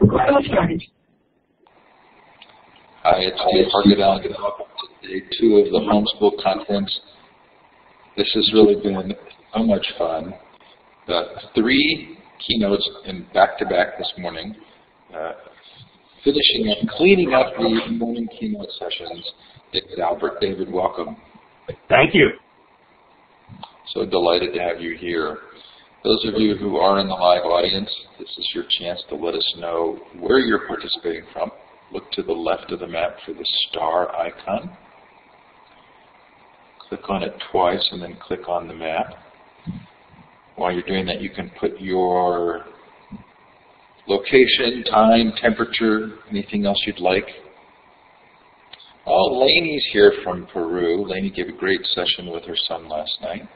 Hi, it's Dave Hargadell. Day 2 of the homeschool conference. This has really been so much fun. 3 keynotes in back-to-back this morning. Finishing up, cleaning up the morning keynote sessions. David Albert. David, welcome. Thank you. So delighted to have you here. Those of you who are in the live audience, this is your chance to let us know where you're participating from. Look to the left of the map for the star icon. Click on it twice and then click on the map. While you're doing that, you can put your location, time, temperature, anything else you'd like. Oh, Lainey's here from Peru. Lainey gave a great session with her son last night.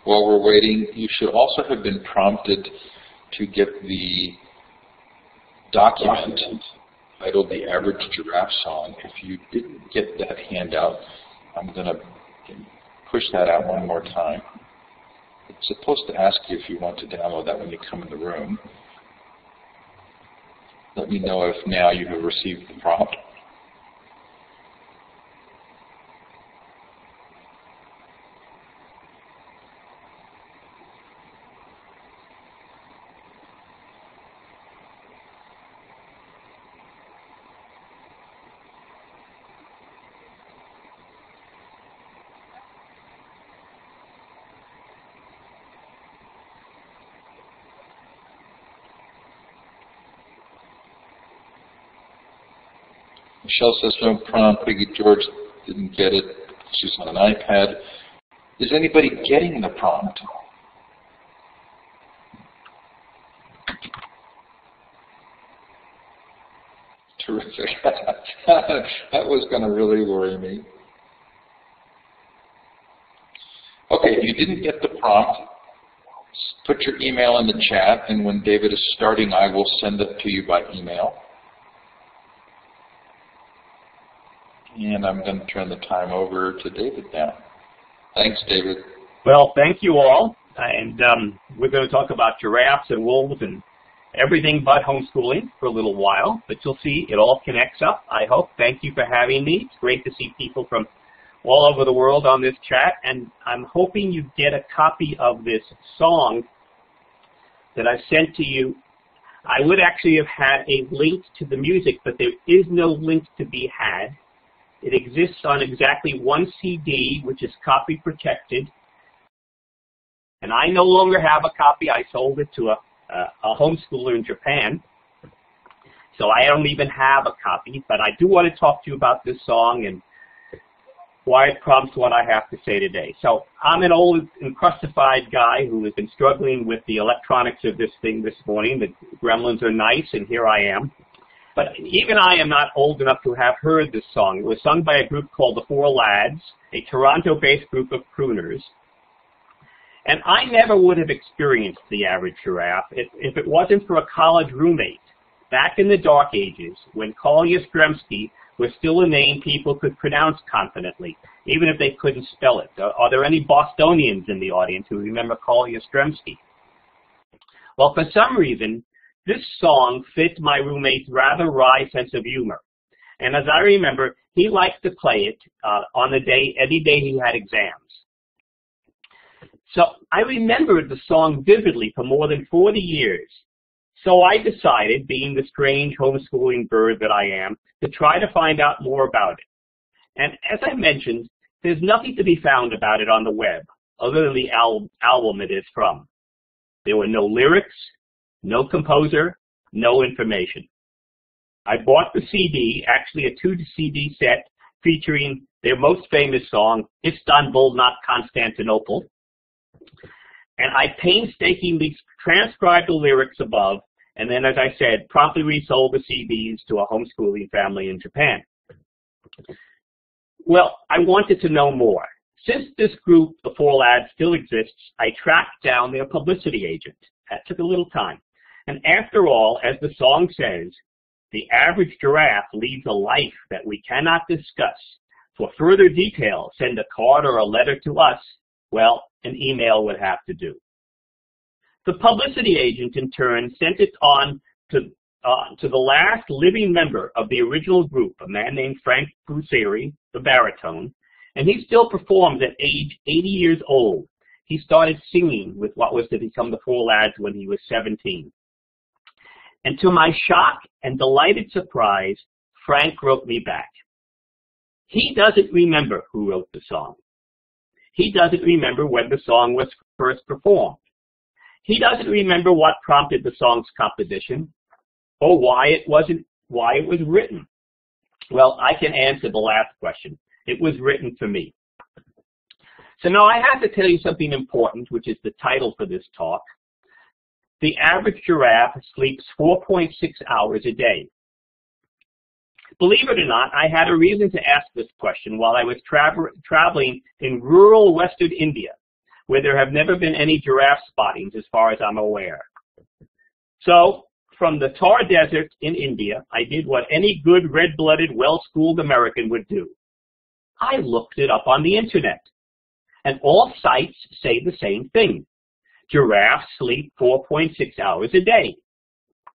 While we're waiting, you should also have been prompted to get the document titled The Average Giraffe Song. If you didn't get that handout, I'm going to push that out one more time. It's supposed to ask you if you want to download that when you come in the room. Let me know if now you have received the prompt. Michelle says no prompt. Piggy George didn't get it. She's on an iPad. Is anybody getting the prompt? Terrific. That was going to really worry me. Okay, if you didn't get the prompt, put your email in the chat, and when David is starting, I will send it to you by email. And I'm going to turn the time over to David now. Thanks, David. Well, thank you all. And we're going to talk about giraffes and wolves and everything but homeschooling for a little while. But you'll see it all connects up, I hope. Thank you for having me. It's great to see people from all over the world on this chat. And I'm hoping you get a copy of this song that I sent to you. I would actually have had a link to the music, but there is no link to be had. It exists on exactly one CD, which is copy protected. And I no longer have a copy. I sold it to a homeschooler in Japan. So I don't even have a copy. But I do want to talk to you about this song and why it prompts what I have to say today. So I'm an old encrustified guy who has been struggling with the electronics of this thing this morning. The gremlins are nice, and here I am. But even I am not old enough to have heard this song. It was sung by a group called the Four Lads, a Toronto-based group of crooners. And I never would have experienced The Average Giraffe if it wasn't for a college roommate back in the dark ages when Carl Yastrzemski was still a name people could pronounce confidently, even if they couldn't spell it. Are there any Bostonians in the audience who remember Carl Yastrzemski? Well, for some reason, this song fit my roommate's rather wry sense of humor. And as I remember, he liked to play it on the day, any day he had exams. So I remembered the song vividly for more than 40 years. So I decided, being the strange homeschooling bird that I am, to try to find out more about it. And as I mentioned, there's nothing to be found about it on the web, other than the album it is from. There were no lyrics, no composer, no information. I bought the CD, actually a 2-CD set, featuring their most famous song, Istanbul, Not Constantinople. And I painstakingly transcribed the lyrics above, and then, as I said, promptly resold the CDs to a homeschooling family in Japan. Well, I wanted to know more. Since this group, the Four Lads, still exists, I tracked down their publicity agent. That took a little time. And after all, as the song says, the average giraffe leads a life that we cannot discuss, For further details, send a card or a letter to us. Well, an email would have to do. The publicity agent, in turn, sent it on to the last living member of the original group, a man named Frank Brusseri, the baritone, and he still performs at age 80 years old. He started singing with what was to become the Four Lads when he was 17. And to my shock and delighted surprise, Frank wrote me back. He doesn't remember who wrote the song. He doesn't remember when the song was first performed. He doesn't remember what prompted the song's composition or why it was written. Well, I can answer the last question. It was written for me. So now I have to tell you something important, which is the title for this talk. The average giraffe sleeps 4.6 hours a day. Believe it or not, I had a reason to ask this question while I was traveling in rural western India, where there have never been any giraffe spottings as far as I'm aware. So, from the Thar Desert in India, I did what any good red-blooded, well-schooled American would do. I looked it up on the internet, and all sites say the same thing. Giraffes sleep 4.6 hours a day.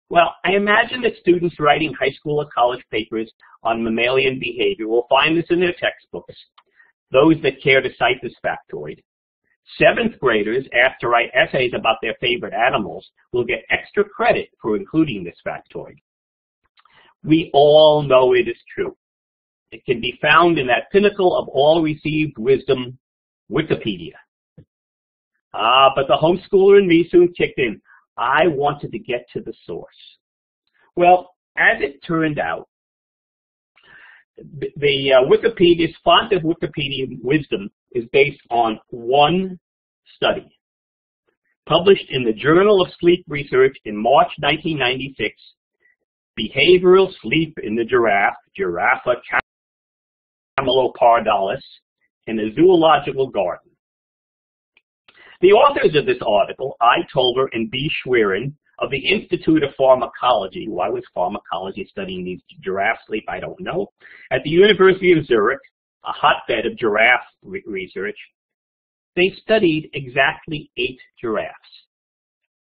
Well, I imagine that students writing high school or college papers on mammalian behavior will find this in their textbooks, those that care to cite this factoid. 7th graders, asked to write essays about their favorite animals, will get extra credit for including this factoid. We all know it is true. It can be found in that pinnacle of all received wisdom, Wikipedia. But the homeschooler in me soon kicked in. I wanted to get to the source. Well, as it turned out, the Wikipedia's font of Wikipedia wisdom is based on one study published in the Journal of Sleep Research in March 1996, Behavioral Sleep in the Giraffe, Giraffa camelopardalis, in a zoological garden. The authors of this article, I. Tolver and B. Schwerin, of the Institute of Pharmacology, why was pharmacology studying these giraffe sleep? I don't know, at the University of Zurich, a hotbed of giraffe research, they studied exactly 8 giraffes,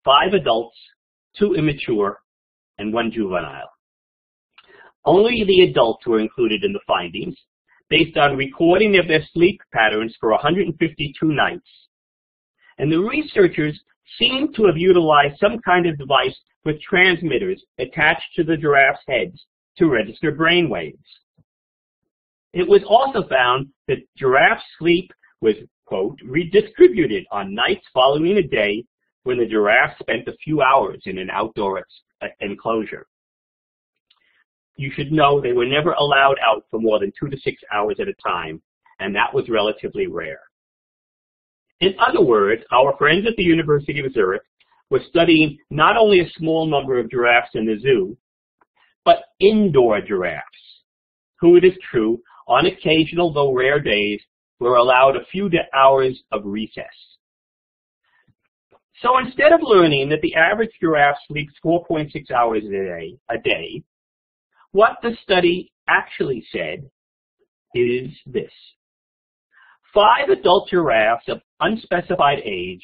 5 adults, 2 immature, and 1 juvenile. Only the adults were included in the findings, based on recording of their sleep patterns for 152 nights. And the researchers seem to have utilized some kind of device with transmitters attached to the giraffes' heads to register brain waves. It was also found that giraffe sleep was, quote, redistributed on nights following a day when the giraffe spent a few hours in an outdoor enclosure. You should know they were never allowed out for more than 2 to 6 hours at a time, and that was relatively rare. In other words, our friends at the University of Zurich were studying not only a small number of giraffes in the zoo, but indoor giraffes, who, it is true, on occasional though rare days, were allowed a few hours of recess. So instead of learning that the average giraffe sleeps 4.6 hours a day, what the study actually said is this. 5 adult giraffes of unspecified age,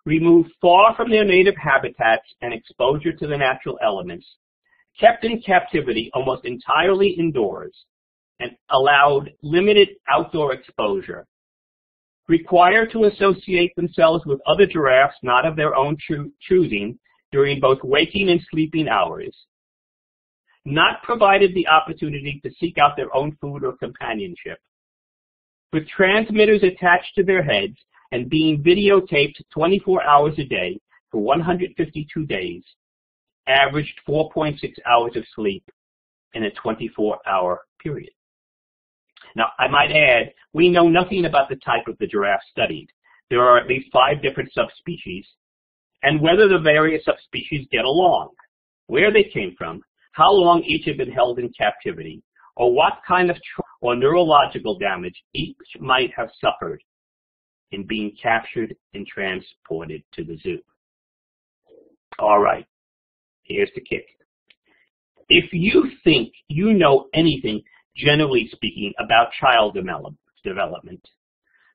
removed far from their native habitats and exposure to the natural elements, kept in captivity almost entirely indoors, and allowed limited outdoor exposure, required to associate themselves with other giraffes not of their own choosing during both waking and sleeping hours, not provided the opportunity to seek out their own food or companionship, with transmitters attached to their heads and being videotaped 24 hours a day for 152 days, averaged 4.6 hours of sleep in a 24-hour period. Now, I might add, we know nothing about the type of the giraffe studied. There are at least 5 different subspecies, and whether the various subspecies get along, where they came from, how long each had been held in captivity, or what kind of or neurological damage each might have suffered in being captured and transported to the zoo. All right, here's the kick. If you think you know anything, generally speaking, about child development.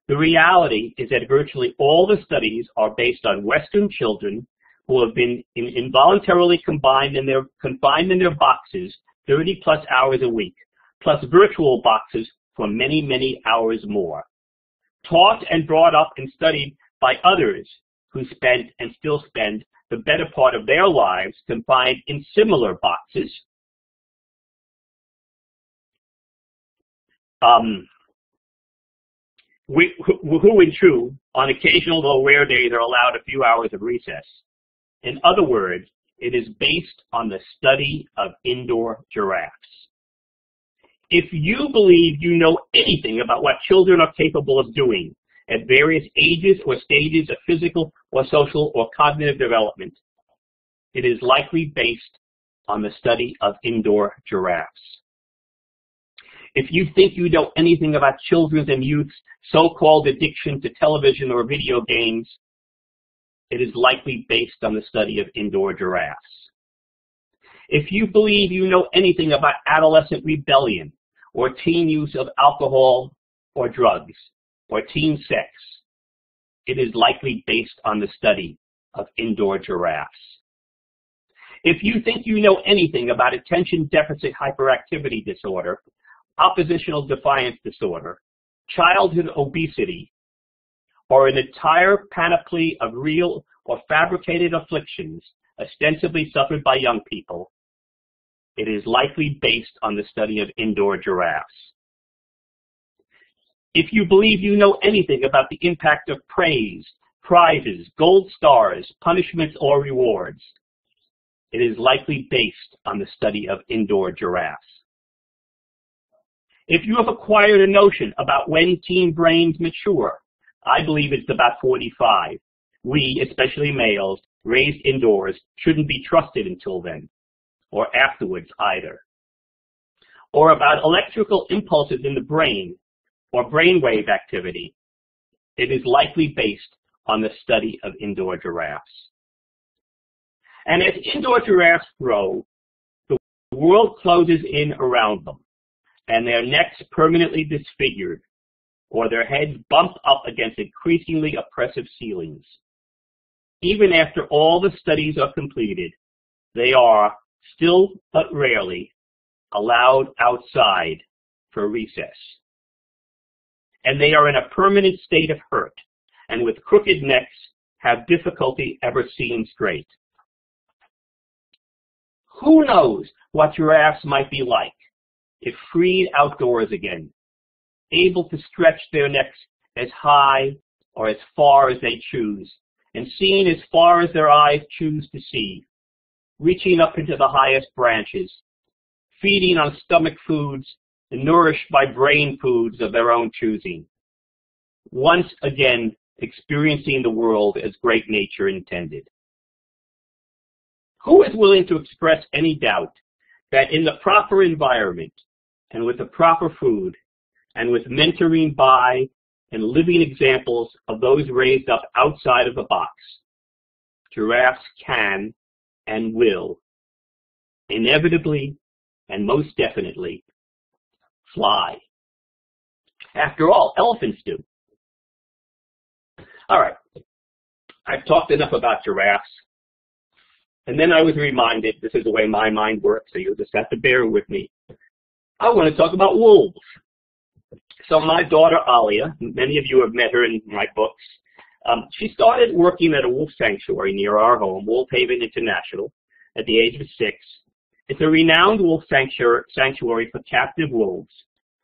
The reality is that virtually all the studies are based on Western children who have been involuntarily confined in their boxes 30-plus hours a week, plus virtual boxes for many, many hours more. Taught and brought up and studied by others who spent and still spend the better part of their lives confined in similar boxes. Who in true, on occasional though rare days, are allowed a few hours of recess. In other words, it is based on the study of indoor giraffes. If you believe you know anything about what children are capable of doing at various ages or stages of physical or social or cognitive development, it is likely based on the study of indoor giraffes. If you think you know anything about children's and youth's so-called addiction to television or video games, it is likely based on the study of indoor giraffes. If you believe you know anything about adolescent rebellion or teen use of alcohol or drugs or teen sex, it is likely based on the study of indoor giraffes. If you think you know anything about attention deficit hyperactivity disorder, oppositional defiance disorder, childhood obesity, or an entire panoply of real or fabricated afflictions ostensibly suffered by young people, it is likely based on the study of indoor giraffes. If you believe you know anything about the impact of praise, prizes, gold stars, punishments, or rewards, it is likely based on the study of indoor giraffes. If you have acquired a notion about when teen brains mature, I believe it's about 45. We, especially males, raised indoors, shouldn't be trusted until then, or afterwards either. Or about electrical impulses in the brain, or brainwave activity, it is likely based on the study of indoor giraffes. And as indoor giraffes grow, the world closes in around them, and their necks permanently disfigured, or their heads bump up against increasingly oppressive ceilings. Even after all the studies are completed, they are, still but rarely, allowed outside for recess. And they are in a permanent state of hurt, and with crooked necks have difficulty ever seeing straight. Who knows what giraffes might be like if freed outdoors again, able to stretch their necks as high or as far as they choose, and seeing as far as their eyes choose to see, reaching up into the highest branches, feeding on stomach foods and nourished by brain foods of their own choosing, once again experiencing the world as great nature intended. Who is willing to express any doubt that in the proper environment and with the proper food and with mentoring by and living examples of those raised up outside of the box, giraffes can and will inevitably and most definitely fly? After all, elephants do. All right, I've talked enough about giraffes. And then I was reminded, this is the way my mind works, so you'll just have to bear with me. I want to talk about wolves. So my daughter, Alia, many of you have met her in my books, she started working at a wolf sanctuary near our home, Wolf Haven International, at the age of 6. It's a renowned wolf sanctuary for captive wolves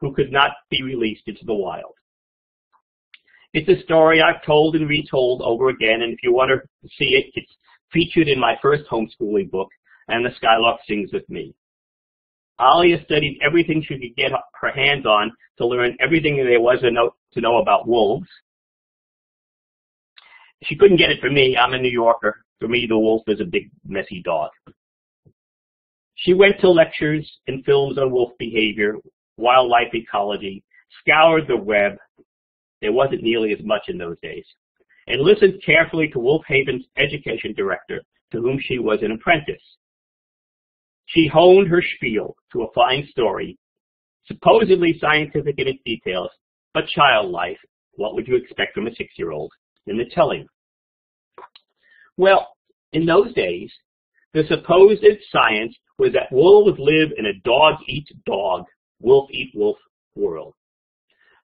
who could not be released into the wild. It's a story I've told and retold over again, and if you want to see it, it's featured in my first homeschooling book, And the Skylark Sings With Me. Alia studied everything she could get her hands on to learn everything there was to know about wolves. She couldn't get it from me. I'm a New Yorker. For me, the wolf is a big, messy dog. She went to lectures and films on wolf behavior, wildlife ecology, scoured the web. There wasn't nearly as much in those days. And listened carefully to Wolf Haven's education director, to whom she was an apprentice. She honed her spiel to a fine story, Supposedly scientific in its details, but childlike. What would you expect from a 6-year-old in the telling? Well, in those days, the supposed science was that wolves live in a dog-eat-dog, wolf-eat-wolf world.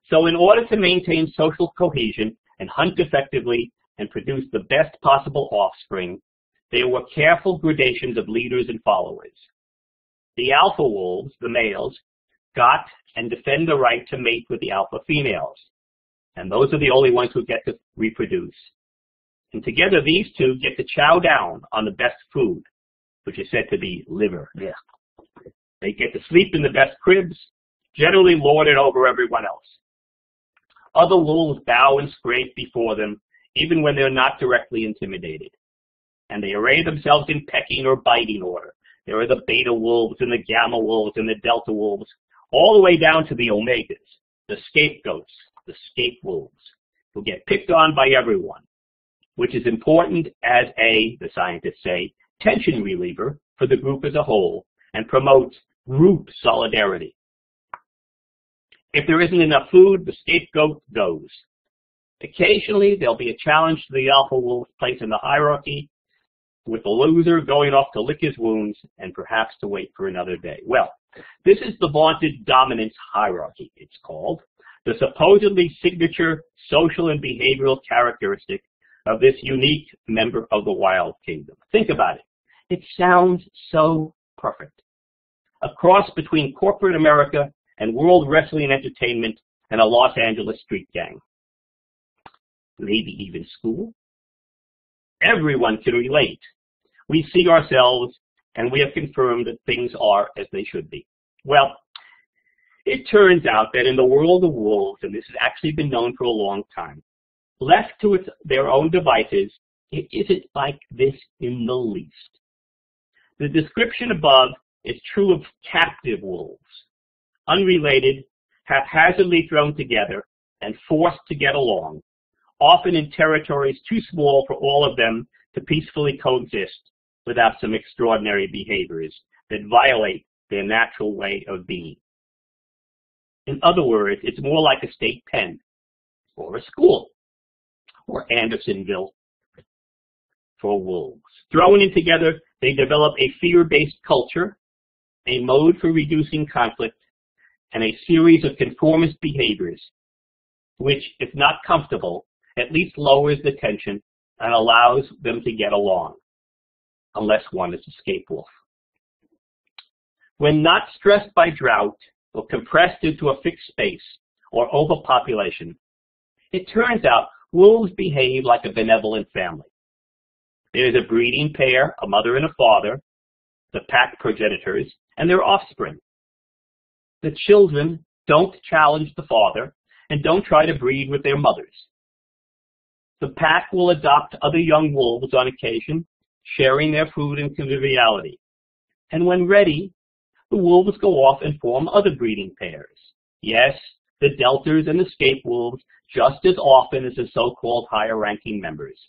So in order to maintain social cohesion and hunt effectively and produce the best possible offspring, there were careful gradations of leaders and followers. The alpha wolves, the males, got and defend the right to mate with the alpha females. And those are the only ones who get to reproduce. And together these two get to chow down on the best food, which is said to be liver. Yeah. They get to sleep in the best cribs, generally lord it over everyone else. Other wolves bow and scrape before them, even when they're not directly intimidated. And they array themselves in pecking or biting order. There are the beta wolves and the gamma wolves and the delta wolves, all the way down to the omegas, the scapegoats, the scape wolves, who get picked on by everyone, which is important as the scientists say, tension reliever for the group as a whole and promotes group solidarity. If there isn't enough food, the scapegoat goes. Occasionally, there'll be a challenge to the alpha wolf's place in the hierarchy, with the loser going off to lick his wounds and perhaps to wait for another day. Well, this is the vaunted dominance hierarchy, it's called, the supposedly signature social and behavioral characteristic of this unique member of the wild kingdom. Think about it. It sounds so perfect. A cross between corporate America and World Wrestling Entertainment and a Los Angeles street gang. Maybe even school. Everyone can relate. We see ourselves, and we have confirmed that things are as they should be. Well, it turns out that in the world of wolves, and this has actually been known for a long time, left to their own devices, it isn't like this in the least. The description above is true of captive wolves, unrelated, haphazardly thrown together, and forced to get along, often in territories too small for all of them to peacefully coexist without some extraordinary behaviors that violate their natural way of being. In other words, it's more like a state pen, or a school, or Andersonville for wolves. Thrown in together, they develop a fear-based culture, a mode for reducing conflict, and a series of conformist behaviors, which, if not comfortable, at least lowers the tension and allows them to get along, unless one is a scape wolf. When not stressed by drought or compressed into a fixed space or overpopulation, it turns out wolves behave like a benevolent family. There is a breeding pair, a mother and a father, the pack progenitors, and their offspring. The children don't challenge the father and don't try to breed with their mothers. The pack will adopt other young wolves on occasion, sharing their food and conviviality. And when ready, the wolves go off and form other breeding pairs. Yes, the delters and the scape wolves just as often as the so-called higher-ranking members.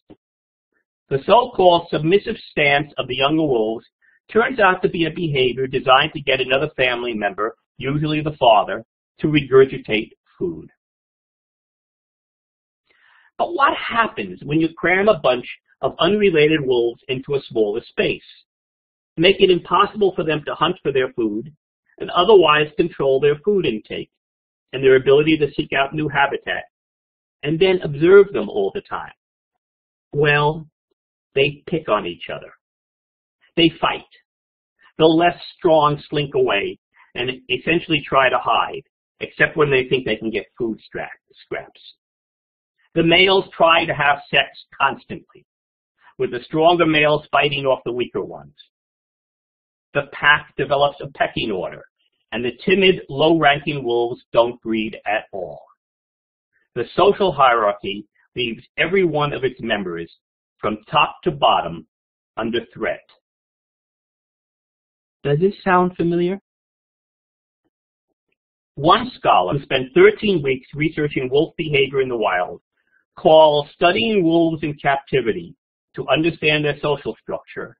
The so-called submissive stance of the younger wolves turns out to be a behavior designed to get another family member, usually the father, to regurgitate food. But what happens when you cram a bunch of unrelated wolves into a smaller space, make it impossible for them to hunt for their food, and otherwise control their food intake and their ability to seek out new habitat, and then observe them all the time? Well, they pick on each other. They fight. The less strong slink away and essentially try to hide, except when they think they can get food scraps. The males try to have sex constantly, with the stronger males fighting off the weaker ones. The pack develops a pecking order, and the timid, low-ranking wolves don't breed at all. The social hierarchy leaves every one of its members, from top to bottom, under threat. Does this sound familiar? One scholar who spent 13 weeks researching wolf behavior in the wild calls studying wolves in captivity to understand their social structure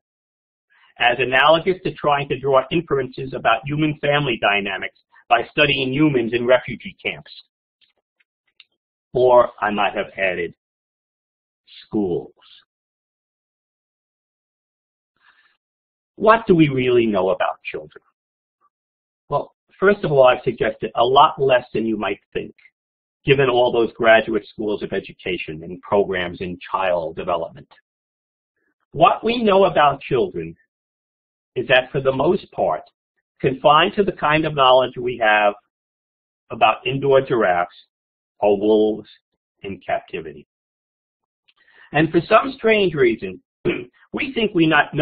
as analogous to trying to draw inferences about human family dynamics by studying humans in refugee camps. Or I might have added schools. What do we really know about children? Well, first of all, I've suggested a lot less than you might think, given all those graduate schools of education and programs in child development. What we know about children is that, for the most part, confined to the kind of knowledge we have about indoor giraffes or wolves in captivity. And for some strange reason, we think we not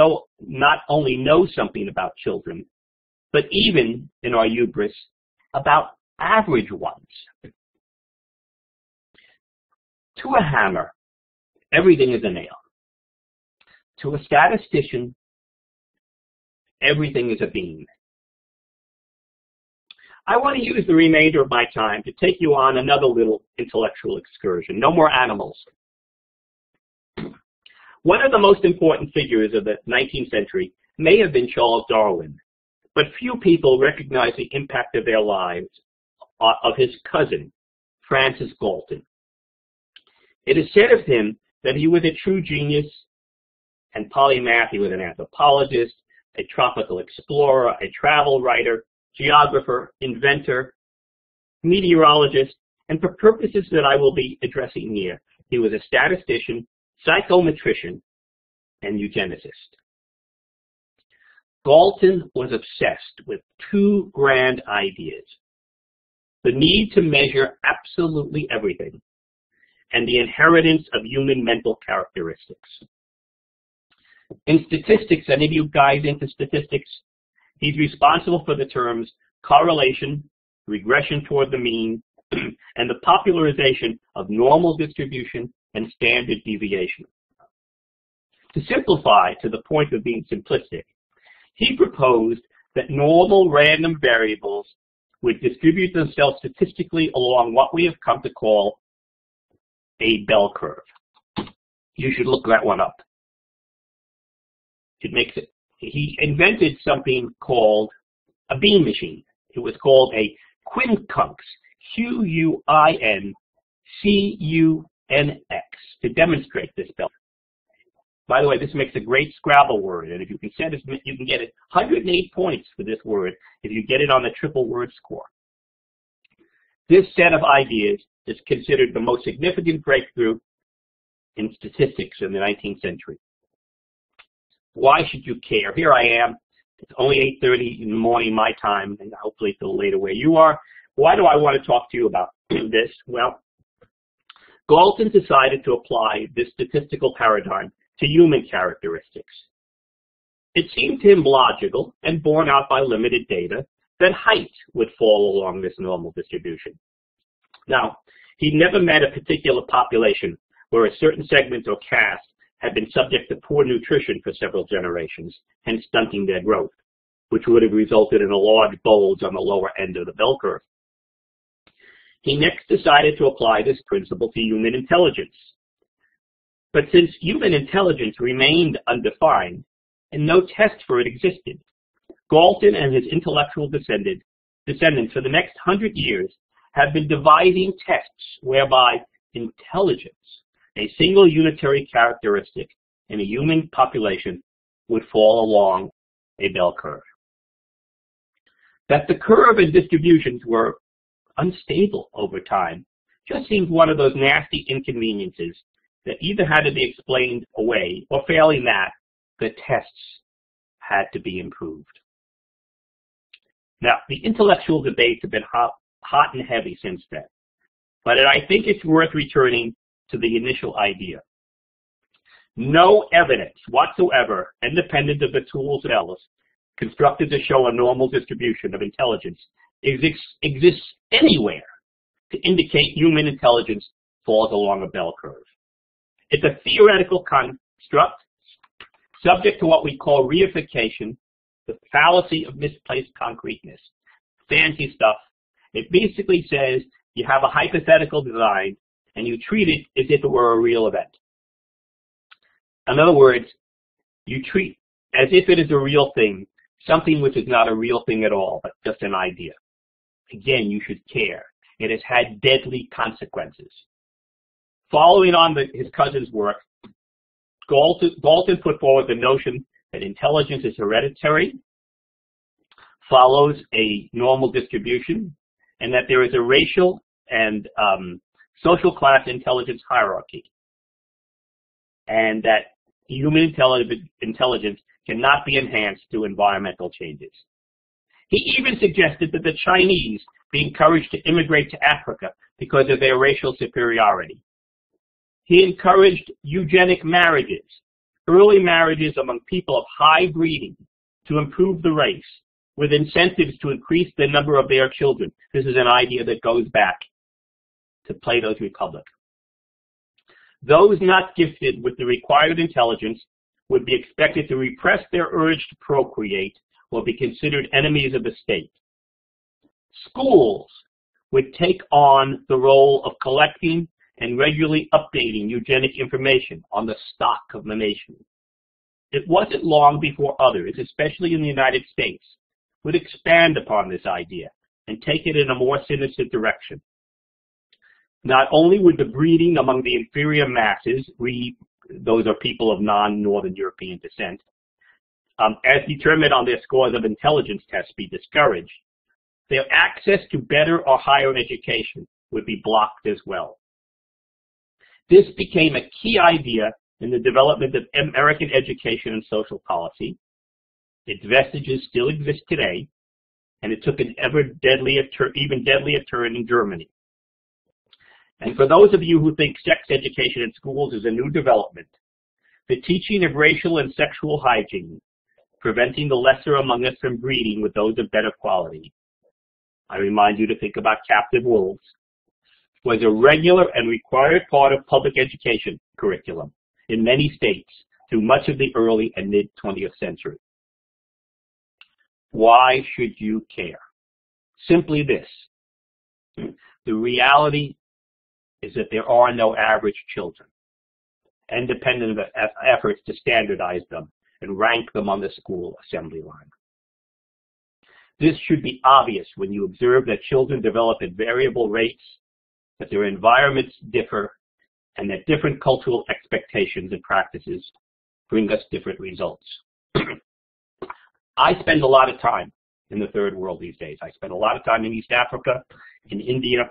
only know something about children, but even, in our hubris, about average ones. To a hammer, everything is a nail. To a statistician, everything is a bean. I want to use the remainder of my time to take you on another little intellectual excursion. No more animals. One of the most important figures of the 19th century may have been Charles Darwin, but few people recognize the impact of their lives of his cousin, Francis Galton. It is said of him that he was a true genius and polymath. He was an anthropologist, a tropical explorer, a travel writer, geographer, inventor, meteorologist, and for purposes that I will be addressing here, he was a statistician, psychometrician, and eugenicist. Galton was obsessed with two grand ideas: the need to measure absolutely everything, and the inheritance of human mental characteristics. In statistics, any of you guys into statistics, he's responsible for the terms correlation, regression toward the mean, and the popularization of normal distribution and standard deviation. To simplify to the point of being simplistic, he proposed that normal random variables would distribute themselves statistically along what we have come to call a bell curve. You should look that one up. He invented something called a bean machine. It was called a quincunx, Q-U-I-N-C-U-N-X, to demonstrate this bell. By the way, this makes a great Scrabble word, and if you can send it, you can get it 108 points for this word if you get it on the triple word score. This set of ideas is considered the most significant breakthrough in statistics in the 19th century. Why should you care? Here I am. It's only 8:30 in the morning my time, and hopefully it's a little later where you are. Why do I want to talk to you about this? Well, Galton decided to apply this statistical paradigm to human characteristics. It seemed to him logical and borne out by limited data that height would fall along this normal distribution. Now, he never met a particular population where a certain segment or caste had been subject to poor nutrition for several generations, hence stunting their growth, which would have resulted in a large bulge on the lower end of the bell curve. He next decided to apply this principle to human intelligence. But since human intelligence remained undefined and no test for it existed, Galton and his intellectual descendants for the next 100 years have been devising tests whereby intelligence, a single unitary characteristic in a human population, would fall along a bell curve. That the curve and distributions were unstable over time just seemed one of those nasty inconveniences that either had to be explained away, or failing that, the tests had to be improved. Now, the intellectual debates have been hot and heavy since then, but I think it's worth returning to the initial idea. No evidence whatsoever, independent of the tools of Ellis, constructed to show a normal distribution of intelligence exists anywhere to indicate human intelligence falls along a bell curve. It's a theoretical construct subject to what we call reification, the fallacy of misplaced concreteness. Fancy stuff. It basically says you have a hypothetical design and you treat it as if it were a real event. In other words, you treat as if it is a real thing, something which is not a real thing at all, but just an idea. again, you should care. It has had deadly consequences. Following on his cousin's work, Galton put forward the notion that intelligence is hereditary, follows a normal distribution, and that there is a racial and social class intelligence hierarchy, and that human intelligence cannot be enhanced through environmental changes. He even suggested that the Chinese be encouraged to immigrate to Africa because of their racial superiority. He encouraged eugenic marriages, early marriages among people of high breeding, to improve the race, with incentives to increase the number of their children. This is an idea that goes back to Plato's Republic. Those not gifted with the required intelligence would be expected to repress their urge to procreate or be considered enemies of the state. Schools would take on the role of collecting and regularly updating eugenic information on the stock of the nation. It wasn't long before others, especially in the United States, would expand upon this idea and take it in a more sinister direction. Not only would the breeding among the inferior masses, those are people of non-Northern European descent, as determined on their scores of intelligence tests, be discouraged, their access to better or higher education would be blocked as well. This became a key idea in the development of American education and social policy. Its vestiges still exist today, and it took an even deadlier turn in Germany. And for those of you who think sex education in schools is a new development, the teaching of racial and sexual hygiene, preventing the lesser among us from breeding with those of better quality, I remind you to think about captive wolves, was a regular and required part of public education curriculum in many states through much of the early and mid-20th century. Why should you care? Simply this. The reality is that there are no average children, independent of efforts to standardize them and rank them on the school assembly line. This should be obvious when you observe that children develop at variable rates, that their environments differ, and that different cultural expectations and practices bring us different results. I spend a lot of time in the third world these days. I spend a lot of time in East Africa, in India.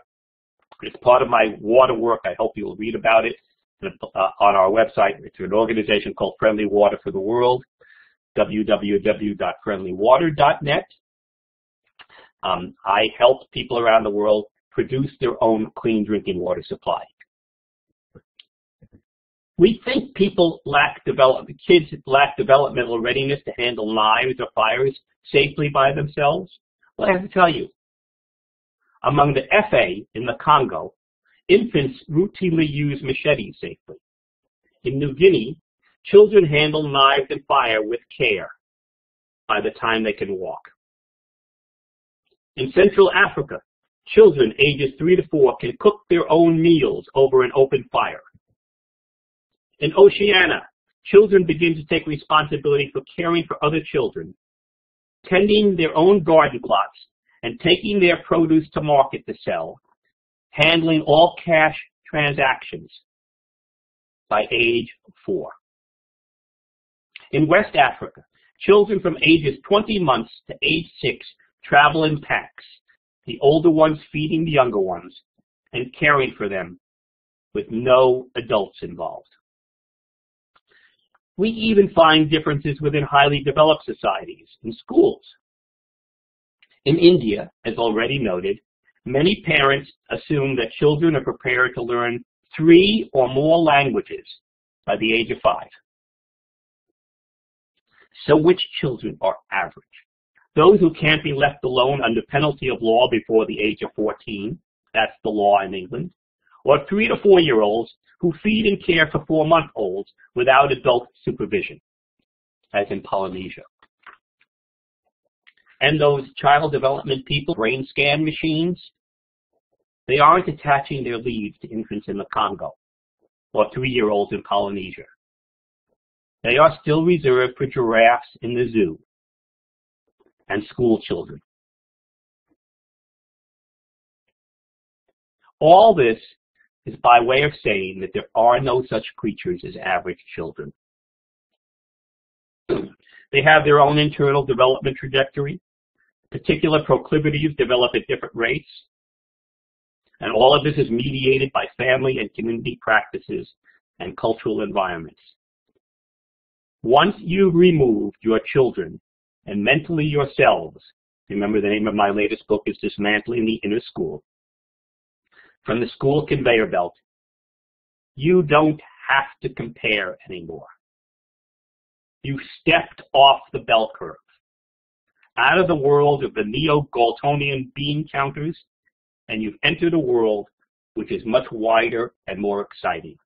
It's part of my water work. I hope you'll read about it on our website. It's an organization called Friendly Water for the World, www.friendlywater.net. I help people around the world produce their own clean drinking water supply. We think kids lack developmental readiness to handle knives or fires safely by themselves. Well, I have to tell you, among the FA in the Congo, infants routinely use machetes safely. In New Guinea, children handle knives and fire with care by the time they can walk. In Central Africa, children ages 3 to 4 can cook their own meals over an open fire. In Oceania, children begin to take responsibility for caring for other children, tending their own garden plots, and taking their produce to market to sell, handling all cash transactions by age 4. In West Africa, children from ages 20 months to age 6 travel in packs, the older ones feeding the younger ones and caring for them with no adults involved. We even find differences within highly developed societies and schools. In India, as already noted, many parents assume that children are prepared to learn 3 or more languages by the age of 5. So which children are average? Those who can't be left alone under penalty of law before the age of 14, that's the law in England, or 3 to 4-year-olds who feed and care for 4-month-olds without adult supervision, as in Polynesia. And those child development people, brain scan machines, they aren't attaching their leads to infants in the Congo or 3-year-olds in Polynesia. They are still reserved for giraffes in the zoo and school children. All this is by way of saying that there are no such creatures as average children. They have their own internal development trajectory. Particular proclivities develop at different rates. And all of this is mediated by family and community practices and cultural environments. Once you've removed your children and mentally yourselves, remember the name of my latest book is Dismantling the Inner School, from the school conveyor belt, you don't have to compare anymore. You stepped off the bell curve, out of the world of the Neo-Galtonian bean counters, and you've entered a world which is much wider and more exciting.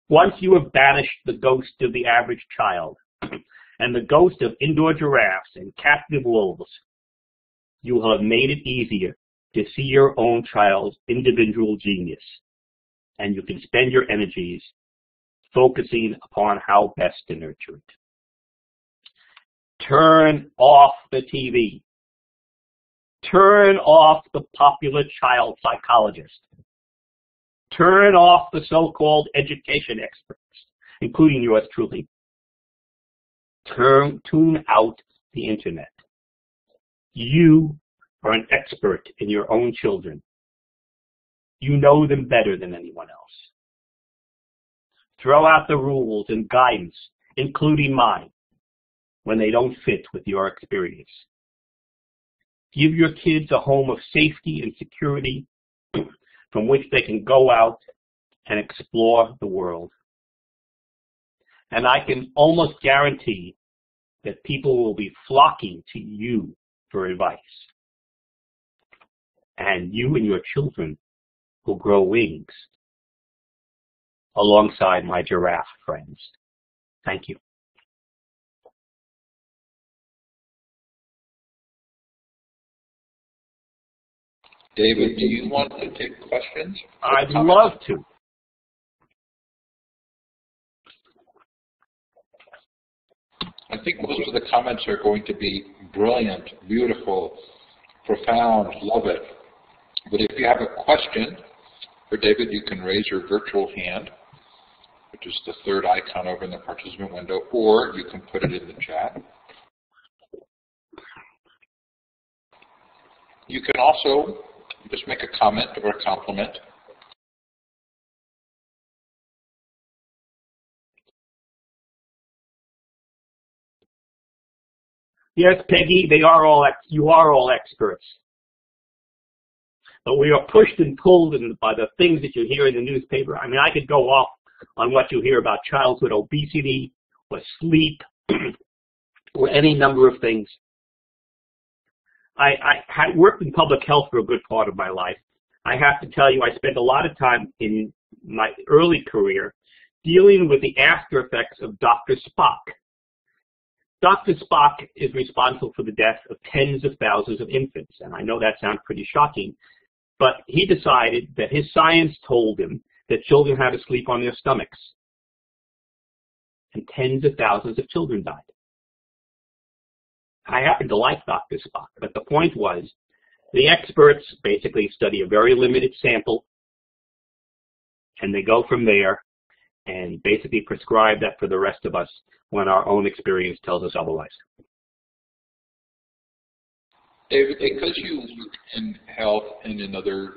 Once you have banished the ghost of the average child and the ghost of indoor giraffes and captive wolves, you will have made it easier to see your own child's individual genius, and you can spend your energies focusing upon how best to nurture it. Turn off the TV. Turn off the popular child psychologist. Turn off the so-called education experts, including yours truly. Tune out the internet. You are an expert in your own children. You know them better than anyone else. Throw out the rules and guidance, including mine, when they don't fit with your experience. Give your kids a home of safety and security from which they can go out and explore the world. And I can almost guarantee that people will be flocking to you for advice. And you and your children will grow wings alongside my giraffe friends. Thank you. David, do you want to take questions? I'd love to. I think most of the comments are going to be brilliant, beautiful, profound, love it. But if you have a question for David, you can raise your virtual hand, which is the third icon over in the participant window, or you can put it in the chat. You can also just make a comment or a compliment. Yes, Peggy, you are all experts. But we are pushed and pulled by the things that you hear in the newspaper. I mean, I could go off on what you hear about childhood obesity or sleep or any number of things. I had worked in public health for a good part of my life. I have to tell you, I spent a lot of time in my early career dealing with the after effects of Dr. Spock. Dr. Spock is responsible for the death of tens of thousands of infants, and I know that sounds pretty shocking, but he decided that his science told him that children had to sleep on their stomachs, and tens of thousands of children died. I happen to like Dr. Spock, but the point was, the experts basically study a very limited sample, and they go from there and basically prescribe that for the rest of us when our own experience tells us otherwise. David, because you work in health and in other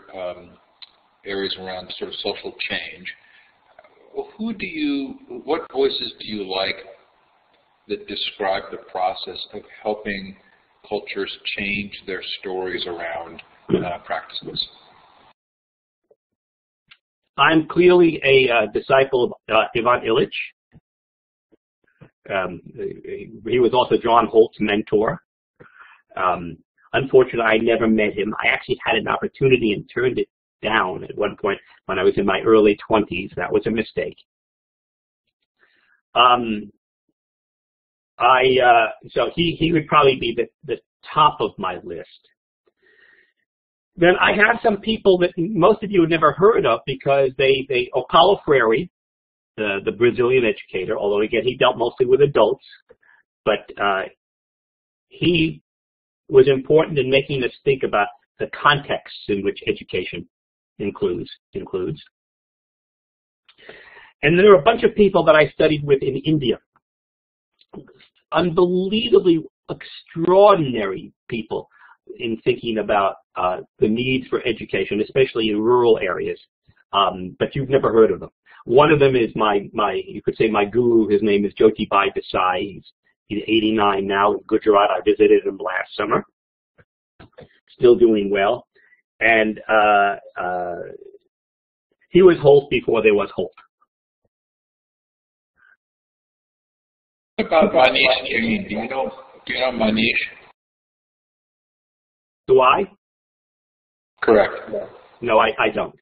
areas around sort of social change, what voices do you like that describe the process of helping cultures change their stories around practices? I'm clearly a disciple of Ivan Illich. He was also John Holt's mentor. Unfortunately, I never met him. I actually had an opportunity and turned it down at one point when I was in my early 20s. That was a mistake. So he would probably be the top of my list. Then I have some people that most of you have never heard of because Paulo Freire, the Brazilian educator, although again he dealt mostly with adults, but he was important in making us think about the contexts in which education includes. And there are a bunch of people that I studied with in India. Unbelievably extraordinary people in thinking about the needs for education, especially in rural areas. But you've never heard of them. One of them is you could say my guru. His name is Jyoti Bhai Desai. He's 89 now in Gujarat. I visited him last summer. Still doing well. And he was Holt before there was Holt. What about Manish? Do you know Manish? Do I? Correct. No, I don't.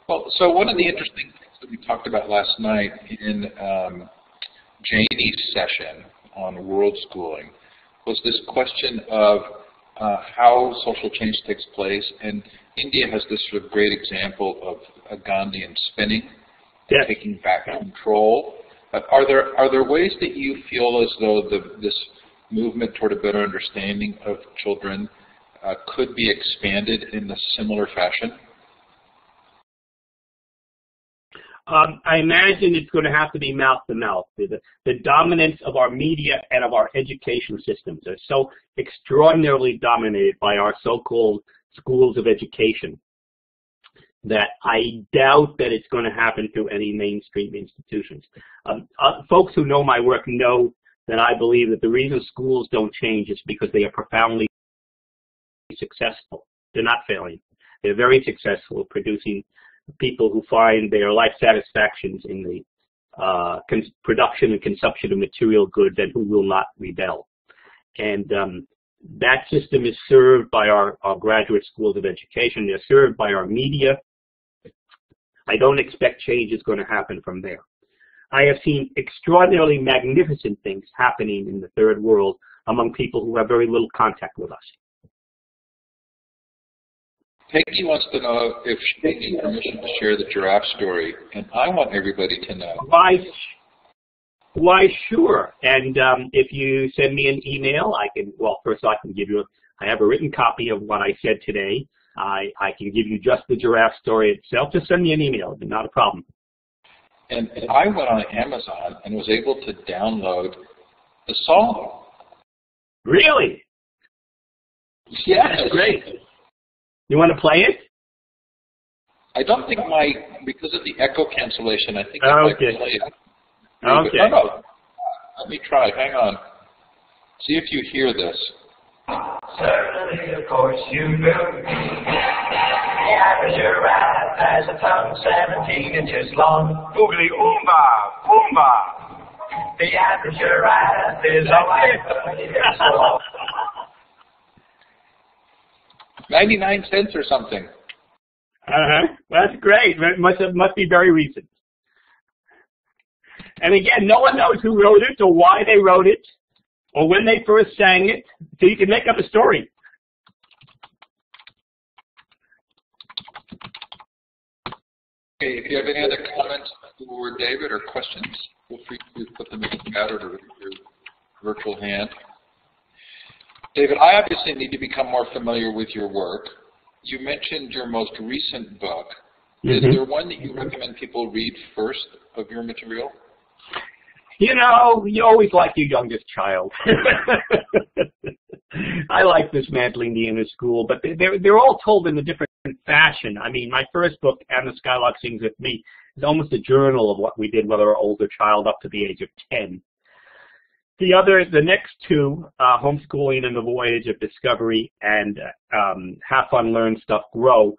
Well, so one of the interesting things that we talked about last night in Janie's session on world schooling was this question of how social change takes place. And India has this sort of great example of a Gandhian spinning, yes, taking back control. Are there ways that you feel as though this movement toward a better understanding of children could be expanded in a similar fashion? I imagine it's going to have to be mouth to mouth. The dominance of our media and of our education systems are so extraordinarily dominated by our so-called schools of education that I doubt that it's going to happen through any mainstream institutions. Folks who know my work know that I believe that the reason schools don't change is because they are profoundly successful. They're not failing. They're very successful at producing people who find their life satisfactions in the production and consumption of material goods and who will not rebel. And that system is served by our graduate schools of education. They're served by our media. I don't expect change is going to happen from there. I have seen extraordinarily magnificent things happening in the third world among people who have very little contact with us. Peggy wants to know if she needs permission to share the giraffe story, and I want everybody to know. Why, sure. And if you send me an email, first I can give you, I have a written copy of what I said today. I can give you just the giraffe story itself. Just send me an email, not a problem. And I went on Amazon and was able to download the song. Really? Yes. That's great. You want to play it? I don't think because of the echo cancellation, I think I might play it. Okay. No. Let me try. Hang on. See if you hear this. Certainly, of course, you do. The average giraffe has a tongue 17 inches long. Oogly oomba, oomba. The average giraffe is a 30 years old. 99 cents or something. That's great. It must be very recent. And again, no one knows who wrote it or why they wrote it or when they first sang it, so you can make up a story. Okay, if you have any other comments for David or questions, feel free to put them in the chat or with your virtual hand. David, I obviously need to become more familiar with your work. You mentioned your most recent book. Is there one that you recommend people read first of your material? You know, you always like your youngest child. I like Dismantling the Inner School, but they're all told in a different fashion. I mean, my first book, And the Skylark Sings With Me, is almost a journal of what we did with our older child up to the age of 10. The next two, Homeschooling and the Voyage of Discovery and Have Fun, Learn Stuff, Grow,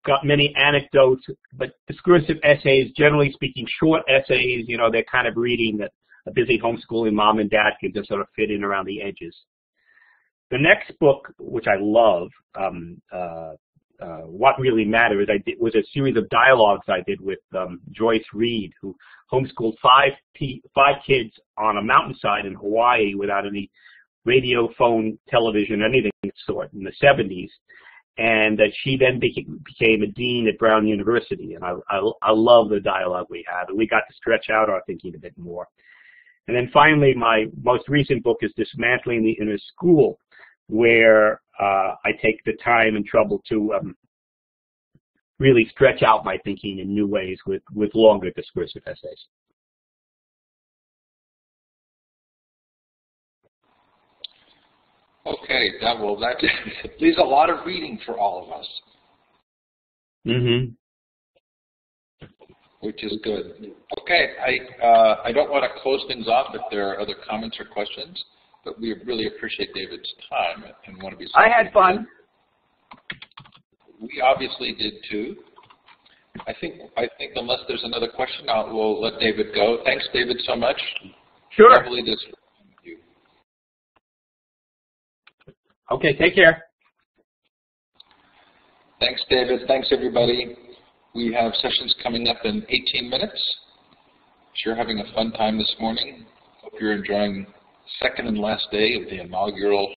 got many anecdotes, but discursive essays, generally speaking, short essays. You know, they're kind of reading that a busy homeschooling mom and dad can just sort of fit in around the edges. The next book, which I love, What Really Matters, was a series of dialogues I did with Joyce Reed, who homeschooled five kids on a mountainside in Hawaii without any radio, phone, television, anything of the sort in the 70s. And she then became a dean at Brown University. And I love the dialogue we had. And we got to stretch out our thinking a bit more. And then finally, my most recent book is Dismantling the Inner School, where I take the time and trouble to really stretch out my thinking in new ways with longer discursive essays. Okay, that leaves a lot of reading for all of us. Mm-hmm. Which is good. Okay, I don't want to close things off if there are other comments or questions, but we really appreciate David's time and want to be. I had fun. We obviously did too. I think unless there's another question, we'll let David go. Thanks, David, so much. Sure. Lovely to speak with you. Okay, take care. Thanks, David. Thanks, everybody. We have sessions coming up in 18 minutes. Sure having a fun time this morning. Hope you're enjoying the second and last day of the inaugural